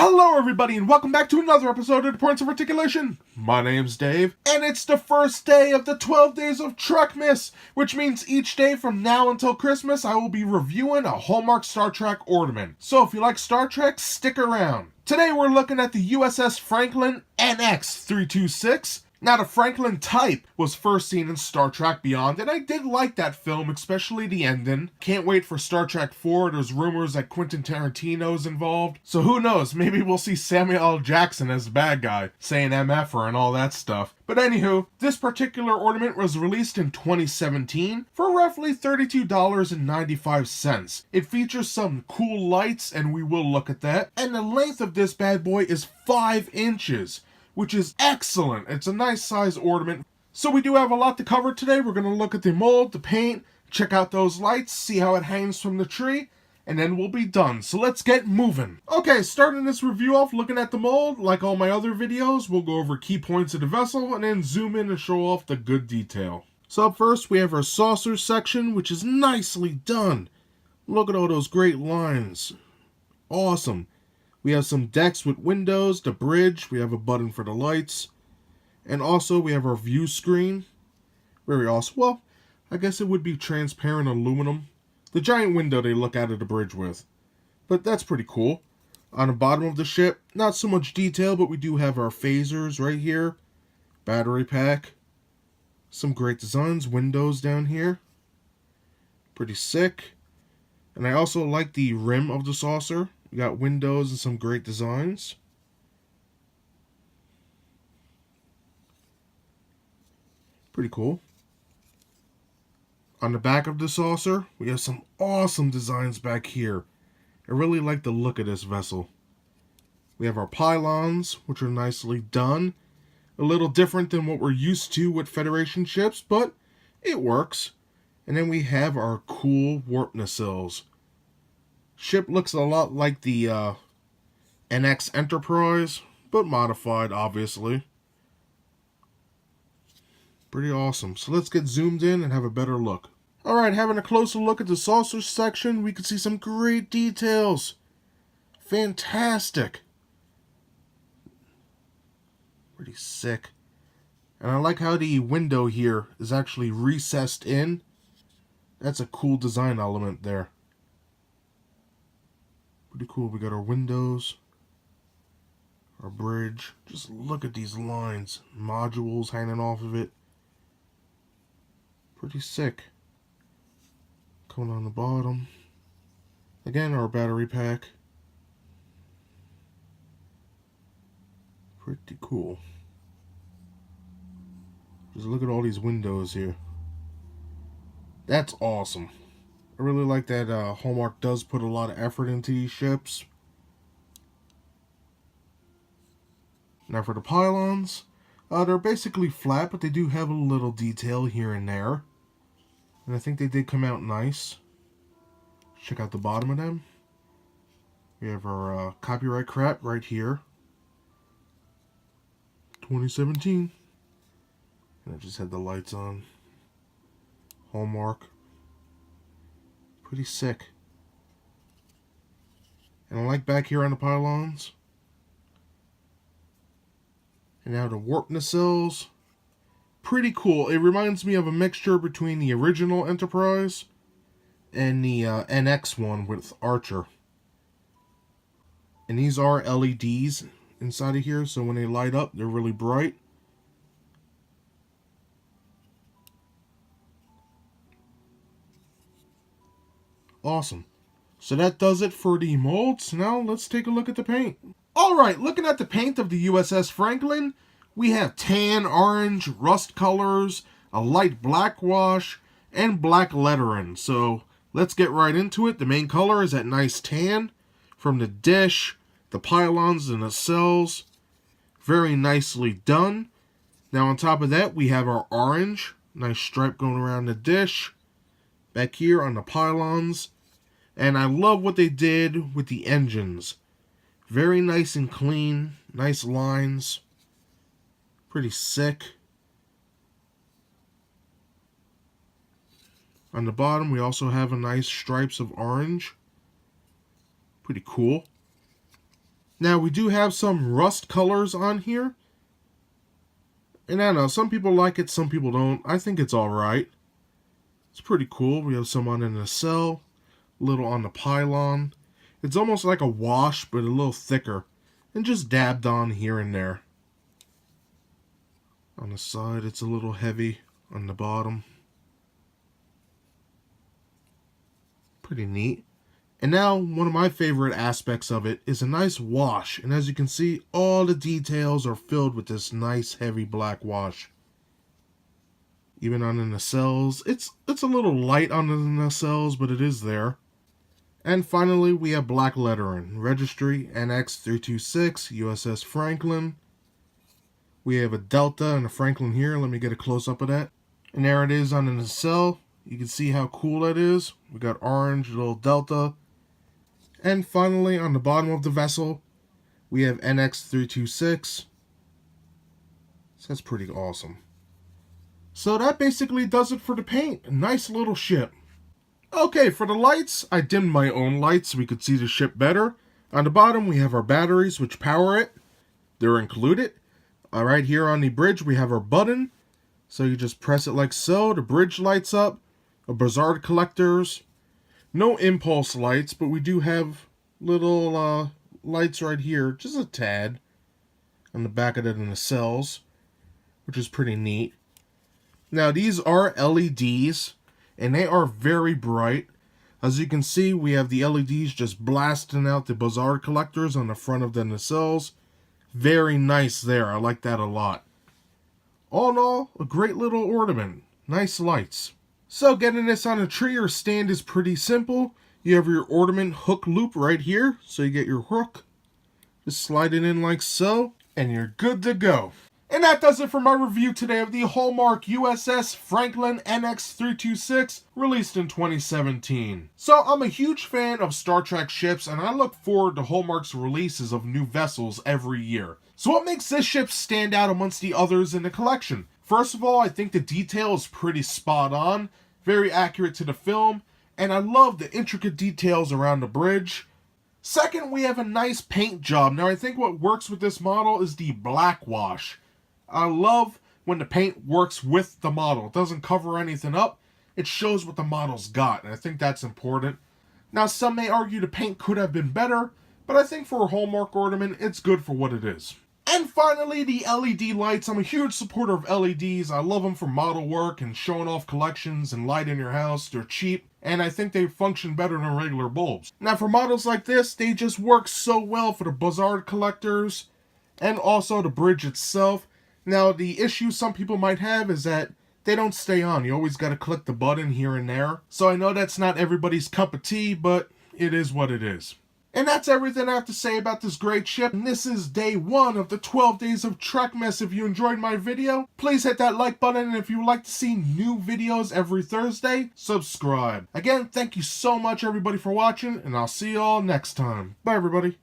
Hello everybody and welcome back to another episode of the Points of Articulation. My name's Dave, and it's the first day of the 12 days of Trekmas, which means each day from now until Christmas I will be reviewing a Hallmark Star Trek ornament. So if you like Star Trek, stick around. Today we're looking at the U.S.S. Franklin NX-326. Now, the Franklin type was first seen in Star Trek Beyond, and I did like that film, especially the ending. Can't wait for Star Trek 4. There's rumors that Quentin Tarantino's involved. So who knows, maybe we'll see Samuel L. Jackson as the bad guy, saying MF'er and all that stuff. But anywho, this particular ornament was released in 2017 for roughly $32.95. It features some cool lights, and we will look at that. And the length of this bad boy is 5 inches. Which is excellent. It's a nice size ornament. So we do have a lot to cover today. We're going to look at the mold, the paint, check out those lights, see how it hangs from the tree, and then we'll be done. So let's get moving. Okay, starting this review off looking at the mold. Like all my other videos, we'll go over key points of the vessel and then zoom in and show off the good detail. So up first, we have our saucer section, which is nicely done. Look at all those great lines. Awesome. We have some decks with windows, the bridge, we have a button for the lights, and also we have our view screen. Very awesome. Well, I guess it would be transparent aluminum. The giant window they look out of the bridge with. But that's pretty cool. On the bottom of the ship, not so much detail, but we do have our phasers right here. Battery pack. Some great designs, windows down here. Pretty sick. And I also like the rim of the saucer. We got windows and some great designs. Pretty cool. On the back of the saucer, we have some awesome designs back here. I really like the look of this vessel. We have our pylons, which are nicely done. A little different than what we're used to with Federation ships, but it works. And then we have our cool warp nacelles. Ship looks a lot like the NX Enterprise, but modified, obviously. Pretty awesome. So let's get zoomed in and have a better look. Alright, having a closer look at the saucer section, we can see some great details. Fantastic. Pretty sick. And I like how the window here is actually recessed in. That's a cool design element there. Pretty cool. We got our windows, our bridge. Just look at these lines, modules hanging off of it. Pretty sick. Coming on the bottom. Again, our battery pack. Pretty cool. Just look at all these windows here. That's awesome. I really like that Hallmark does put a lot of effort into these ships. Now for the pylons, they're basically flat, but they do have a little detail here and there. And I think they did come out nice. Check out the bottom of them. We have our copyright crap right here. 2017. And I just had the lights on. Hallmark. Pretty sick. And I like back here on the pylons. And now the warp nacelles. Pretty cool. It reminds me of a mixture between the original Enterprise and the NX one with Archer. And these are LEDs inside of here, so when they light up, they're really bright. Awesome. So that does it for the molds. Now let's take a look at the paint. Alright, looking at the paint of the U.S.S. Franklin, we have tan, orange, rust colors, a light black wash, and black lettering. So let's get right into it. The main color is that nice tan from the dish, the pylons, and the nacelles. Very nicely done. Now on top of that, we have our orange. Nice stripe going around the dish. Back here on the pylons. And I love what they did with the engines. Very nice and clean. Nice lines. Pretty sick. On the bottom, we also have a nice stripes of orange. Pretty cool. Now we do have some rust colors on here. And I don't know, some people like it, some people don't. I think it's alright. It's pretty cool. We have some on the nacelle, a little on the pylon. It's almost like a wash, but a little thicker. And just dabbed on here and there. On the side, it's a little heavy on the bottom. Pretty neat. And now, one of my favorite aspects of it is a nice wash. And as you can see, all the details are filled with this nice heavy black wash. Even on the nacelles, it's a little light on the nacelles, but it is there. And finally, we have black lettering. Registry NX326, U.S.S. Franklin. We have a Delta and a Franklin here. Let me get a close-up of that. And there it is on the nacelle. You can see how cool that is. We got orange, little Delta. And finally, on the bottom of the vessel, we have NX326. So that's pretty awesome. So that basically does it for the paint. A nice little ship. Okay, for the lights, I dimmed my own lights so we could see the ship better. On the bottom, we have our batteries which power it. They're included. Right here on the bridge, we have our button. So you just press it like so. The bridge lights up. A Blizzard collectors. No impulse lights, but we do have little lights right here. Just a tad. On the back of the nacelles. Which is pretty neat. Now, these are LEDs. And they are very bright. As you can see, we have the LEDs just blasting out the Blizzard collectors on the front of the nacelles. Very nice there. I like that a lot. All in all, a great little ornament. Nice lights. So getting this on a tree or stand is pretty simple. You have your ornament hook loop right here. So you get your hook. Just slide it in like so. And you're good to go. And that does it for my review today of the Hallmark U.S.S. Franklin NX326, released in 2017. So I'm a huge fan of Star Trek ships, and I look forward to Hallmark's releases of new vessels every year. So what makes this ship stand out amongst the others in the collection? First of all, I think the detail is pretty spot on, very accurate to the film, and I love the intricate details around the bridge. Second, we have a nice paint job. Now I think what works with this model is the black wash. I love when the paint works with the model. It doesn't cover anything up. It shows what the model's got, and I think that's important. Now, some may argue the paint could have been better, but I think for a Hallmark ornament, it's good for what it is. And finally, the LED lights. I'm a huge supporter of LEDs. I love them for model work and showing off collections and light in your house. They're cheap, and I think they function better than regular bulbs. Now, for models like this, they just work so well for the Blizzard collectors and also the bridge itself. Now, the issue some people might have is that they don't stay on. You always got to click the button here and there. So I know that's not everybody's cup of tea, but it is what it is. And that's everything I have to say about this great ship. And this is day 1 of the 12 days of Trekmas. If you enjoyed my video, please hit that like button. And if you would like to see new videos every Thursday, subscribe. Again, thank you so much, everybody, for watching. And I'll see you all next time. Bye, everybody.